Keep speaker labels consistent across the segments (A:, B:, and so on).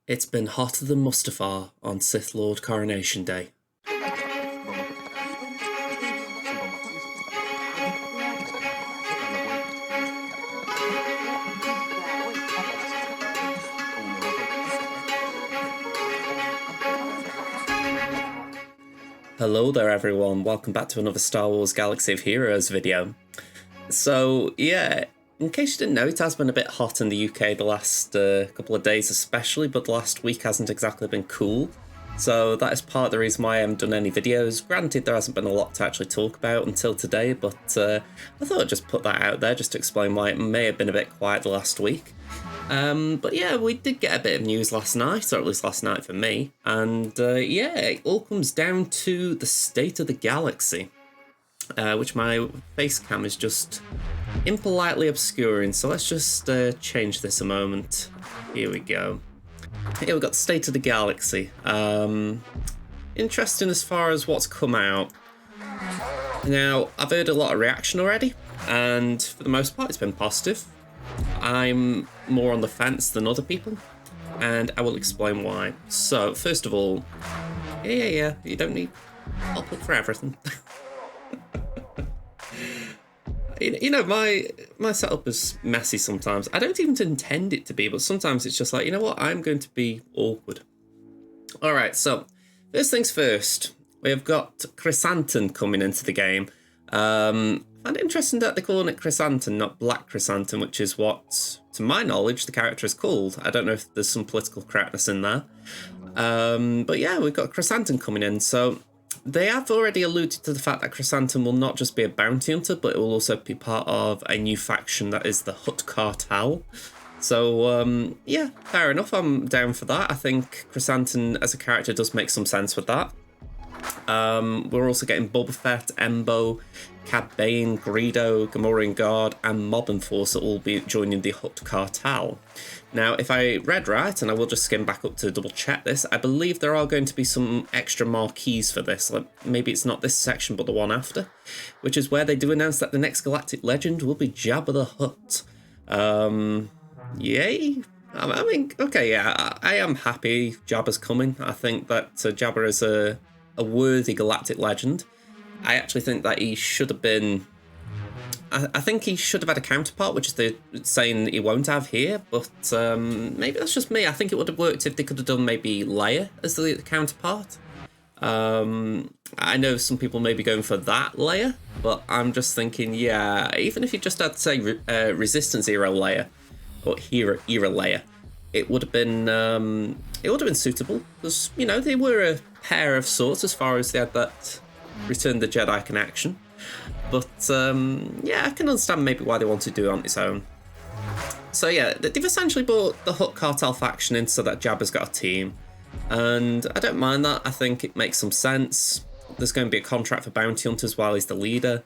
A: It's been hotter than Mustafar on Sith Lord Coronation Day. Hello there everyone, welcome back to another Star Wars Galaxy of Heroes video. So yeah, in case you didn't know, it has been a bit hot in the UK the last couple of days especially, but the last week hasn't exactly been cool. So that is part of the reason why I haven't done any videos. Granted, there hasn't been a lot to actually talk about until today, but I thought I'd just put that out there just to explain why it may have been a bit quiet the last week. But yeah, we did get a bit of news last night, or at least last night for me, and yeah, it all comes down to the state of the galaxy, which my face cam is just impolitely obscuring, so let's just change this a moment. Here we go. Here we've got the state of the galaxy. Interesting as far as what's come out. Now, I've heard a lot of reaction already, and for the most part it's been positive. I'm more on the fence than other people, and I will explain why. So, first of all, yeah, you don't need output for everything. You know, my setup is messy sometimes. I don't even intend it to be, but sometimes it's just like, you know what, I'm going to be awkward. Alright, so, first things first, we've got Chrysanthemum coming into the game. I find it interesting that they're calling it Chrysanthemum, not Black Chrysanthemum, which is what, to my knowledge, the character is called. I don't know if there's some political correctness in there. But yeah, we've got Chrysanthemum coming in, so they have already alluded to the fact that Chrysanthemum will not just be a bounty hunter, but it will also be part of a new faction that is the Hutt Cartel. So, yeah, fair enough, I'm down for that. I think Chrysanthemum as a character does make some sense with that. We're also getting Boba Fett, Embo, Cad Bane, Greedo, Gamorrean Guard, and Mob Enforcer all be joining the Hutt Cartel. Now, if I read right, and I will just skim back up to double check this, I believe there are going to be some extra marquees for this. Like maybe it's not this section, but the one after, which is where they do announce that the next galactic legend will be Jabba the Hutt. Yay! I mean, okay, yeah, I am happy Jabba's coming. I think that Jabba is a worthy galactic legend. I actually think that he should have been... I think he should have had a counterpart, which is they're saying he won't have here, but maybe that's just me. I think it would have worked if they could have done maybe Leia as the counterpart. I know some people may be going for that Leia, but I'm just thinking, yeah, even if you just had, say, Resistance era Leia, or era Leia, it would have been suitable, because, you know, they were a pair of sorts as far as they had that Return the Jedi connection. But, yeah, I can understand maybe why they want to do it on its own. So, yeah, they've essentially brought the Hutt Cartel faction in so that Jabba's got a team. And I don't mind that. I think it makes some sense. There's going to be a contract for bounty hunters while he's the leader.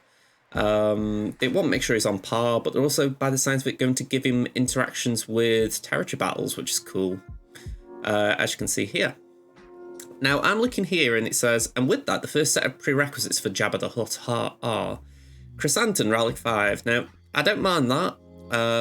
A: They want to make sure he's on par, but they're also, by the signs of it, going to give him interactions with territory battles, which is cool, as you can see here. Now, I'm looking here and it says, and with that, the first set of prerequisites for Jabba the Hutt are Chrysanthemum Relic 5. Now, I don't mind that.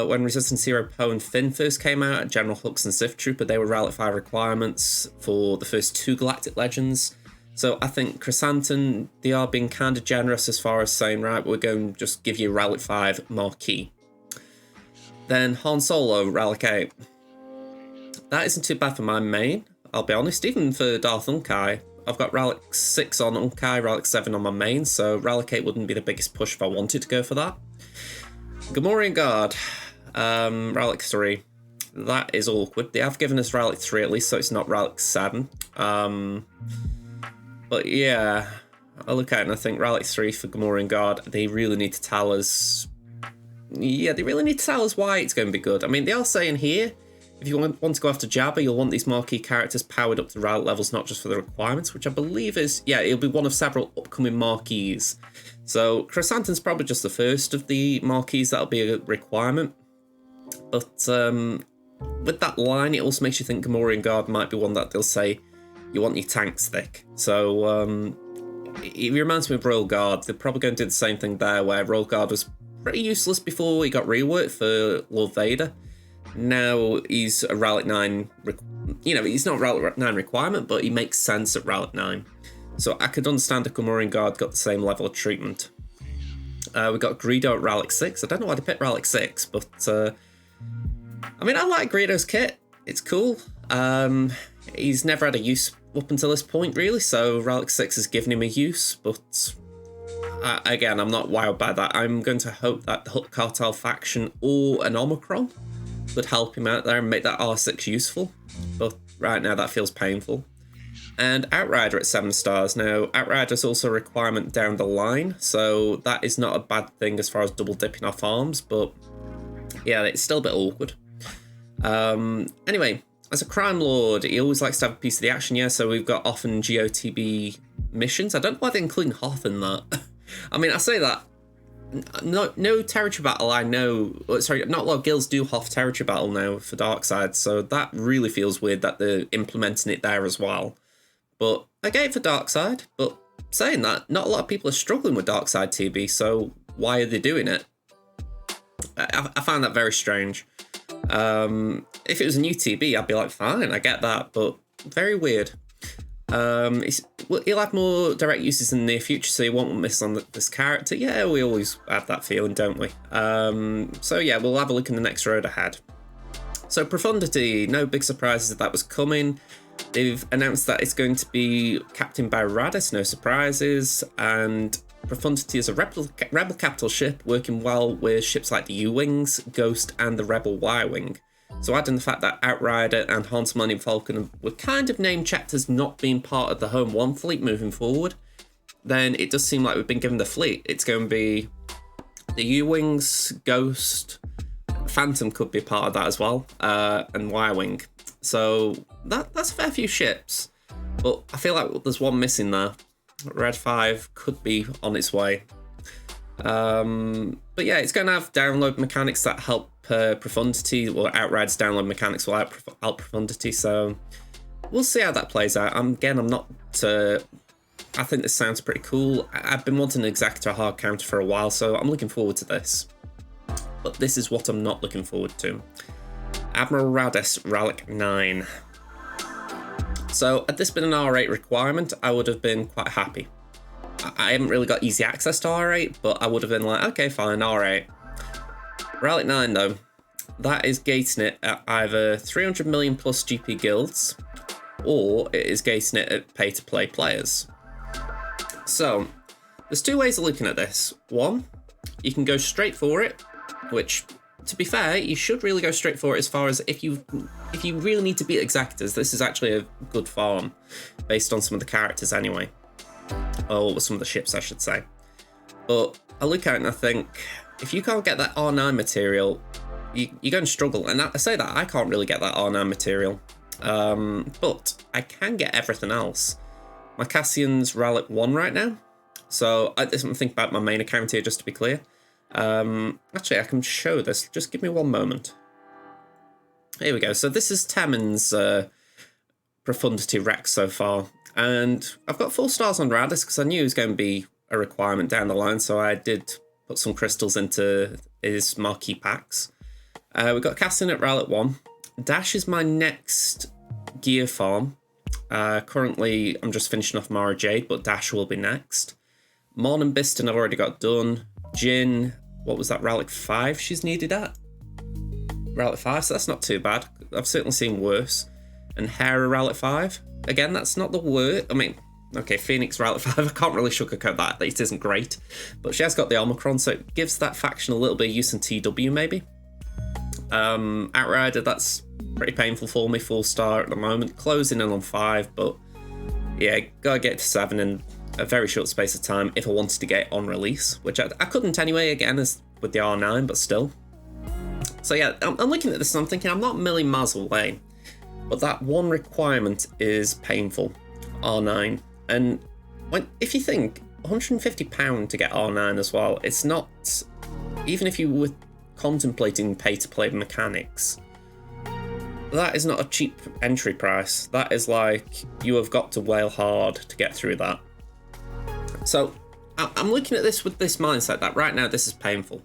A: When Resistance Hero Poe and Finn first came out, General Hux and Sith Trooper, they were Relic 5 requirements for the first two Galactic Legends. So I think Chrysanthemum, they are being kind of generous as far as saying, right, we're going to just give you Relic 5 marquee. Then Han Solo, Relic 8. That isn't too bad for my main, I'll be honest. Even for Darth Unkai, I've got Relic 6 on Unkai, Relic 7 on my main, so Relic 8 wouldn't be the biggest push if I wanted to go for that. Gamorrean Guard, Relic 3. That is awkward. They have given us Relic 3 at least, so it's not Relic 7. But yeah, I look at it and I think Relic 3 for Gamorrean Guard, they really need to tell us... Yeah, they really need to tell us why it's going to be good. I mean, they are saying here, if you want to go after Jabba, you'll want these marquee characters powered up to Relic levels, not just for the requirements, which I believe is... Yeah, it'll be one of several upcoming marquees. So, Chrysanthemum's probably just the first of the marquees that'll be a requirement. But with that line, it also makes you think Gamorrean Guard might be one that they'll say, you want your tanks thick. So, it reminds me of Royal Guard. They're probably going to do the same thing there, where Royal Guard was pretty useless before he got reworked for Lord Vader. Now he's a Relic 9 you know, he's not Relic 9 requirement, but he makes sense at Relic 9. So I could understand if Gamorrean Guard got the same level of treatment. We got Greedo at Relic 6. I don't know why they picked Relic 6, but I mean, I like Greedo's kit. It's cool. He's never had a use up until this point, really, so Relic 6 has given him a use, but again, I'm not wowed by that. I'm going to hope that the Hutt Cartel faction or an Omicron could help him out there and make that R6 useful, but right now that feels painful. And Outrider at 7 stars. Now, Outrider is also a requirement down the line, so that is not a bad thing as far as double dipping off arms, but yeah, it's still a bit awkward. Anyway, as a crime lord, he always likes to have a piece of the action, yeah, so we've got often GOTB missions. I don't know why they're including Hoth in that. I mean, I say that. No territory battle, I know. Sorry, not a lot of guilds do Hoth territory battle now for Darkside, so that really feels weird that they're implementing it there as well. But I get it for Darkside, but saying that, not a lot of people are struggling with Darkside TB, so why are they doing it? I find that very strange. If it was a new TB, I'd be like, fine, I get that, but very weird. He'll have more direct uses in the near future, so you won't miss on this character. Yeah, we always have that feeling, don't we? So yeah, we'll have a look in the next road ahead. So Profundity, no big surprises that was coming. They've announced that it's going to be captained by Radis, no surprises, and Profundity is a rebel capital ship working well with ships like the U-Wings, Ghost, and the Rebel Y-Wing. So adding the fact that Outrider and Haunted Millennium Falcon were kind of name checked as not being part of the Home 1 fleet moving forward, then it does seem like we've been given the fleet. It's going to be the U-Wings, Ghost, Phantom could be part of that as well, and Y-Wing. So that's a fair few ships, but I feel like there's one missing there. Red 5 could be on its way. But yeah, it's going to have download mechanics that help Profundity, or Outrider's download mechanics will help Profundity, so we'll see how that plays out. I'm not... I think this sounds pretty cool. I've been wanting an Executor hard counter for a while, so I'm looking forward to this. But this is what I'm not looking forward to. Admiral Radis, Relic 9. So, had this been an R8 requirement, I would have been quite happy. I haven't really got easy access to R8, but I would have been like, okay, fine, R8. Relic 9, though, that is gating it at either 300 million plus GP guilds, or it is gating it at pay-to-play players. So, there's two ways of looking at this. One, you can go straight for it, which, to be fair, you should really go straight for it as far as if you really need to beat Executors, this is actually a good farm, based on some of the characters anyway. Or some of the ships, I should say. But I look at it and I think, if you can't get that R9 material, you're going to struggle. And I say that, I can't really get that R9 material. But I can get everything else. My Cassian's Relic 1 right now. So I'm thinking about my main account here, just to be clear. Actually, I can show this. Just give me one moment. Here we go. So this is Temin's Profundity Rex so far. And I've got 4 stars on Radis because I knew it was going to be a requirement down the line. So I did put some crystals into his marquee packs. We've got Cassian at Relic 1. Dash is my next gear farm. Currently, I'm just finishing off Mara Jade, but Dash will be next. Mon and Biston I've already got done. Jin, what was that, Relic 5 she's needed at? Relic 5, so that's not too bad. I've certainly seen worse. And Hera Relic 5. Again, that's not the word. I mean, okay, Phoenix Relic 5, I can't really sugarcoat that. It isn't great. But she has got the Omicron, so it gives that faction a little bit of use in TW, maybe. Outrider, that's pretty painful for me. 4 star at the moment. Closing in on 5, but yeah, gotta get to 7 in a very short space of time if I wanted to get it on release, which I couldn't anyway, again, as with the R9, but still. So yeah, I'm looking at this and I'm thinking I'm not a million miles away, but that one requirement is painful, R9. And if you think £150 to get R9 as well, it's not, even if you were contemplating pay-to-play mechanics, that is not a cheap entry price. That is like, you have got to wail hard to get through that. So I'm looking at this with this mindset that right now this is painful.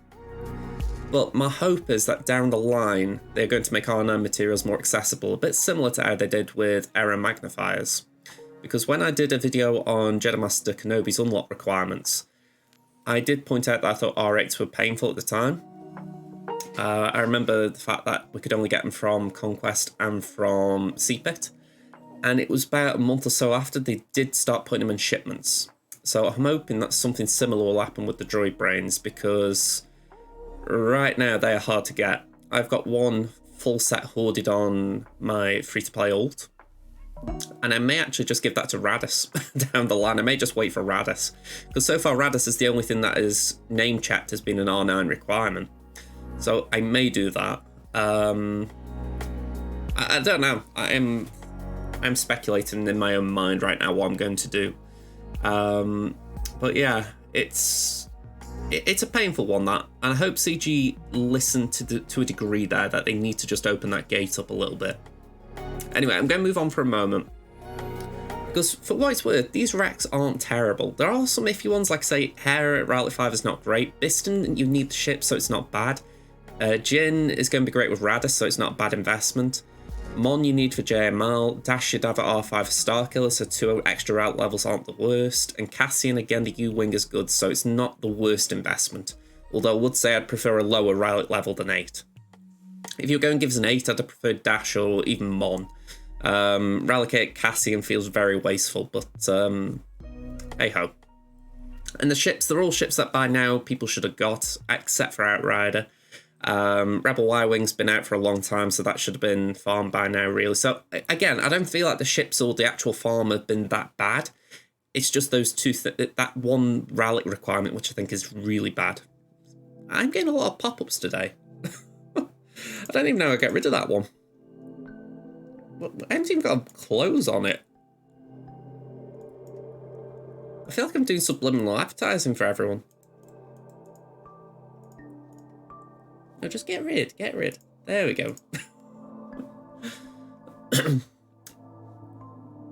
A: But my hope is that down the line, they're going to make R9 materials more accessible, a bit similar to how they did with error magnifiers. Because when I did a video on Jedi Master Kenobi's unlock requirements, I did point out that I thought R8s were painful at the time. I remember the fact that we could only get them from Conquest and from CPIT. And it was about a month or so after they did start putting them in shipments. So I'm hoping that something similar will happen with the droid brains, because right now they are hard to get. I've got one full set hoarded on my free-to-play alt, and I may actually just give that to Radis down the line. I may just wait for Radis, because so far Radis is the only thing that is name-checked as being an R9 requirement. So I may do that. I don't know. I'm speculating in my own mind right now what I'm going to do. But yeah, it's a painful one, that, and I hope CG listened to a degree there, that they need to just open that gate up a little bit. Anyway, I'm going to move on for a moment, because for what it's worth, these wrecks aren't terrible. There are some iffy ones, like say Hera at Rally 5 is not great. Biston, you need the ship, so it's not bad. Jin is going to be great with Radis, so it's not a bad investment. Mon you need for JML, Dash should have at R5 for Starkiller, so 2 extra route levels aren't the worst, and Cassian, again, the U-Wing is good, so it's not the worst investment, although I would say I'd prefer a lower route level than 8. If you're going to give us an 8, I'd have preferred Dash or even Mon. Relicate Cassian feels very wasteful, but hey-ho. And the ships, they're all ships that by now people should have got, except for Outrider. Rebel Y-Wing's been out for a long time, so that should have been farmed by now, really. So, again, I don't feel like the ships or the actual farm have been that bad. It's just those two, that one relic requirement, which I think is really bad. I'm getting a lot of pop-ups today. I don't even know how to get rid of that one. I haven't even got clothes on it. I feel like I'm doing subliminal advertising for everyone. No, just get rid. There we go.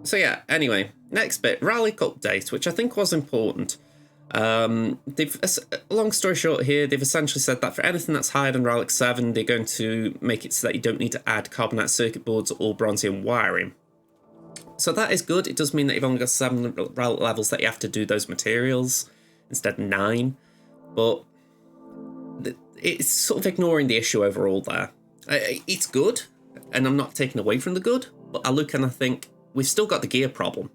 A: So yeah, anyway, next bit, Relic update, which I think was important. They've, long story short here, they've essentially said that for anything that's higher than Relic 7, they're going to make it so that you don't need to add carbonite circuit boards or bronzium wiring. So that is good. It does mean that you've only got 7 Relic levels that you have to do those materials instead of 9. But it's sort of ignoring the issue overall there. It's good, and I'm not taking away from the good, but I look and I think, we've still got the gear problem.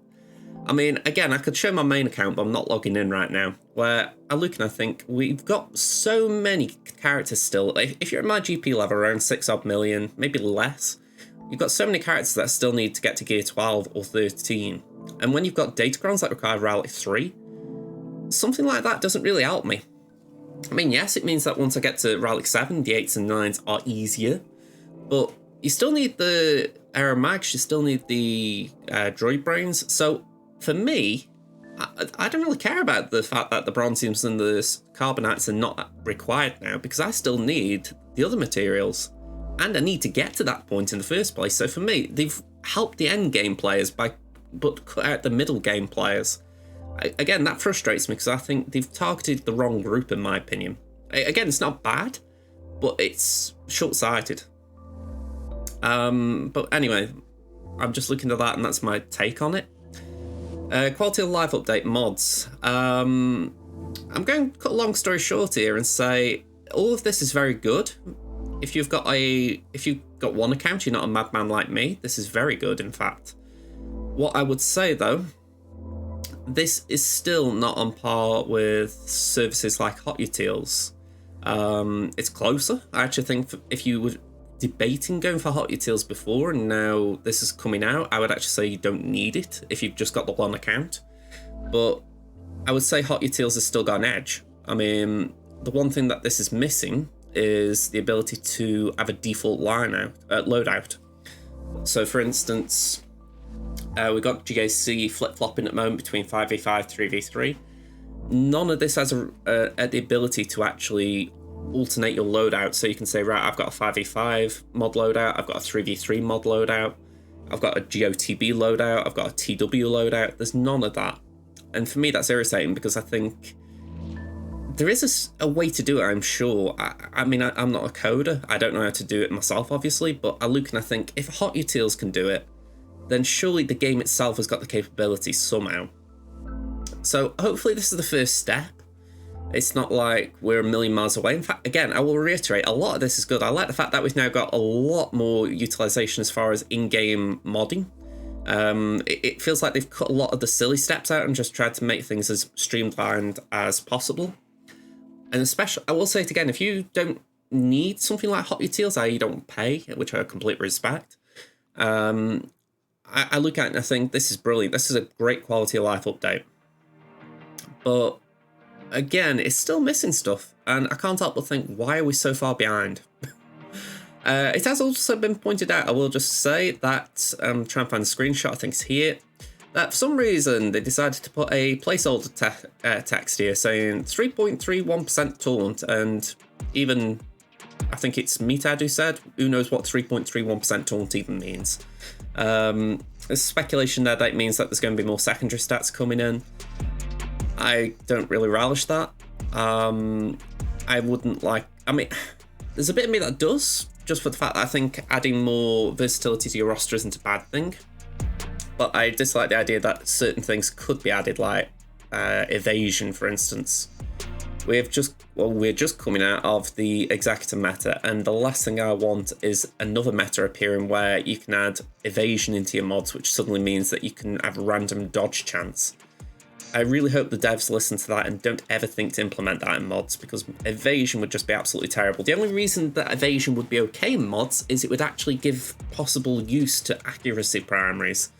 A: I mean, again, I could show my main account, but I'm not logging in right now, where I look and I think, we've got so many characters still. If you're at my GP level, around 6 odd million, maybe less, you've got so many characters that still need to get to gear 12 or 13. And when you've got datacrons that require Relic 3, something like that doesn't really help me. I mean, yes, it means that once I get to Relic 7, the 8s and 9s are easier, but you still need the Aero Mags, you still need the droid brains. So, for me, I don't really care about the fact that the bronziums and the carbonites are not required now, because I still need the other materials, and I need to get to that point in the first place. So for me, they've helped the end game players but cut out the middle game players. Again, that frustrates me, because I think they've targeted the wrong group, in my opinion. Again, it's not bad, but it's short-sighted. But anyway, I'm just looking at that, and that's my take on it. Quality of life update mods. I'm going to cut a long story short here and say all of this is very good. If you've got one account, you're not a madman like me. This is very good, in fact. What I would say though, this is still not on par with services like Hot Utils. It's closer. I actually think if you were debating going for Hot Utils before and now this is coming out, I would actually say you don't need it if you've just got the one account. But I would say Hot Utils has still got an edge. I mean, the one thing that this is missing is the ability to have a default loadout. So for instance, we got GAC flip-flopping at the moment between 5v5, 3v3. None of this has the ability to actually alternate your loadout. So you can say, right, I've got a 5v5 mod loadout, I've got a 3v3 mod loadout, I've got a GOTB loadout, I've got a TW loadout. There's none of that. And for me, that's irritating, because I think there is a way to do it, I'm sure. I mean, I'm not a coder. I don't know how to do it myself, obviously, but I look and I think if Hot Utils can do it, then surely the game itself has got the capability somehow. So hopefully this is the first step. It's not like we're a million miles away. In fact, again, I will reiterate, a lot of this is good. I like the fact that we've now got a lot more utilization as far as in-game modding. It feels like they've cut a lot of the silly steps out and just tried to make things as streamlined as possible. And especially, I will say it again, if you don't need something like Hot Utils, i.e. you don't pay, which I completely respect, I look at it and I think this is brilliant. This is a great quality of life update. But again, it's still missing stuff, and I can't help but think, why are we so far behind? It has also been pointed out, I will just say that, trying to find a screenshot, I think it's here, that for some reason they decided to put a placeholder text here saying 3.31% taunt, and even, I think it's Meatad who said, who knows what 3.31% taunt even means. There's speculation there that it means that there's going to be more secondary stats coming in. I don't really relish that. I wouldn't like... I mean, there's a bit of me that does, just for the fact that I think adding more versatility to your roster isn't a bad thing. But I dislike the idea that certain things could be added, like evasion, for instance. We're just coming out of the executor meta, and the last thing I want is another meta appearing where you can add evasion into your mods, which suddenly means that you can have random dodge chance. I really hope the devs listen to that and don't ever think to implement that in mods, because evasion would just be absolutely terrible. The only reason that evasion would be okay in mods is it would actually give possible use to accuracy primaries.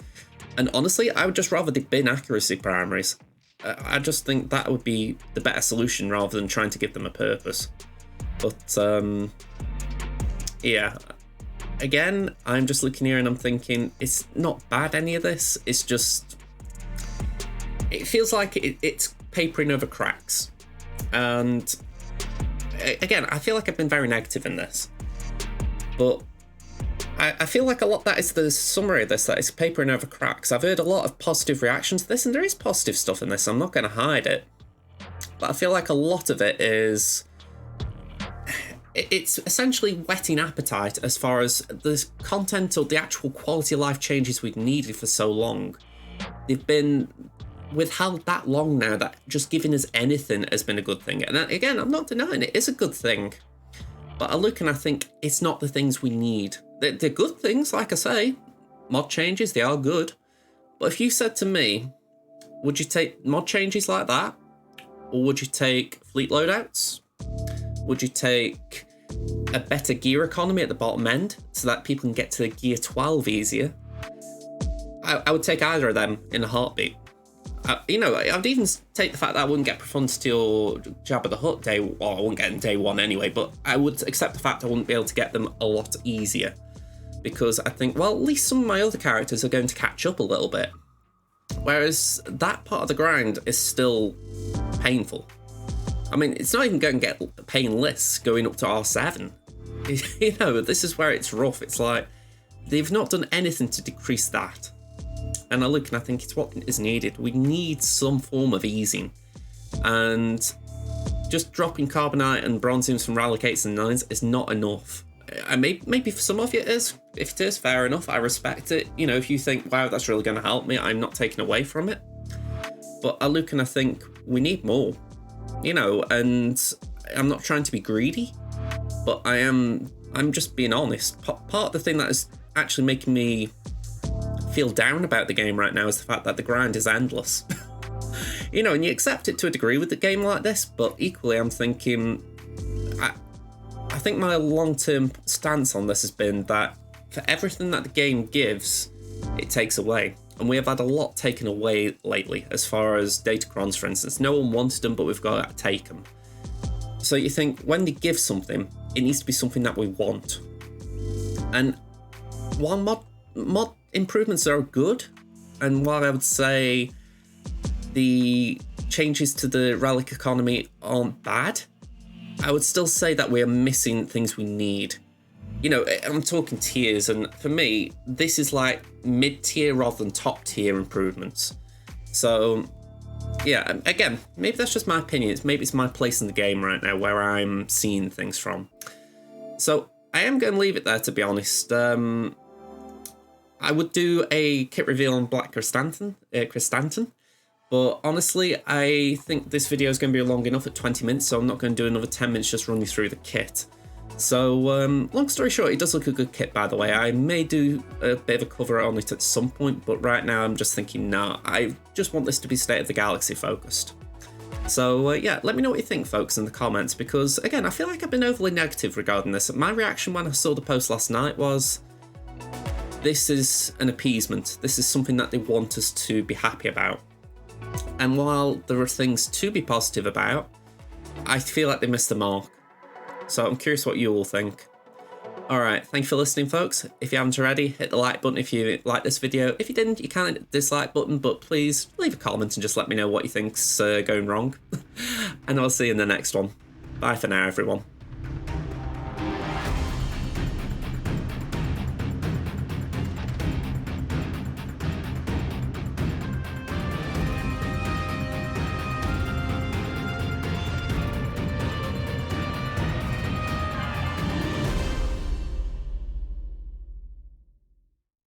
A: And honestly, I would just rather they bin accuracy primaries. I just think that would be the better solution rather than trying to give them a purpose. But yeah, again, I'm just looking here and I'm thinking it's not bad, any of this. It's just, it feels like it's papering over cracks. And again, I feel like I've been very negative in this, but I feel like a lot that is the summary of this, that it's papering over cracks. I've heard a lot of positive reactions to this, and there is positive stuff in this, I'm not going to hide it. But I feel like a lot of it is... it's essentially whetting appetite as far as the content or the actual quality of life changes we've needed for so long. They've been withheld that long now that just giving us anything has been a good thing. And again, I'm not denying it is a good thing. But I look and I think it's not the things we need. They're good things, like I say. Mod changes, they are good. But if you said to me, would you take mod changes like that? Or would you take fleet loadouts? Would you take a better gear economy at the bottom end so that people can get to gear 12 easier? I would take either of them in a heartbeat. You know, I'd even take the fact that I wouldn't get Profundity or Jabba the Hutt day, well, I wouldn't get in day one anyway, but I would accept the fact I wouldn't be able to get them a lot easier. Because I think, well, at least some of my other characters are going to catch up a little bit. Whereas that part of the grind is still painful. I mean, it's not even going to get painless going up to R7. You know, this is where it's rough. It's like, they've not done anything to decrease that. And I look and I think it's what is needed. We need some form of easing. And just dropping Carbonite and Bronziums from Rally 8s and 9s is not enough. Maybe for some of you it is. If it is, fair enough, I respect it. You know, if you think, wow, that's really going to help me, I'm not taking away from it. But I look and I think we need more. You know, and I'm not trying to be greedy, but I'm just being honest. Part of the thing that is actually making me feel down about the game right now is the fact that the grind is endless. You know, and you accept it to a degree with a game like this, but equally I'm thinking, I think my long-term stance on this has been that for everything that the game gives, it takes away. And we have had a lot taken away lately, as far as Datacrons, for instance. No one wanted them, but we've got to take them. So you think, when they give something, it needs to be something that we want. And while mod improvements are good, and while I would say the changes to the relic economy aren't bad, I would still say that we're missing things we need. You know, I'm talking tiers, and for me, this is like mid-tier rather than top-tier improvements. So yeah, again, maybe that's just my opinion. Maybe it's my place in the game right now where I'm seeing things from. So I am going to leave it there, to be honest. I would do a kit reveal on Black Chrysanthemum, but honestly, I think this video is going to be long enough at 20 minutes, so I'm not going to do another 10 minutes just running through the kit. So, long story short, it does look a good kit, by the way. I may do a bit of a cover on it at some point, but right now I'm just thinking, nah, I just want this to be State of the Galaxy focused. So, yeah, let me know what you think, folks, in the comments, because, again, I feel like I've been overly negative regarding this. My reaction when I saw the post last night was, this is an appeasement. This is something that they want us to be happy about. And while there are things to be positive about, I feel like they missed the mark. So I'm curious what you all think. Alright, thank you for listening, folks. If you haven't already, hit the like button if you like this video. If you didn't, you can hit the dislike button, but please leave a comment and just let me know what you think's going wrong. And I'll see you in the next one. Bye for now, everyone.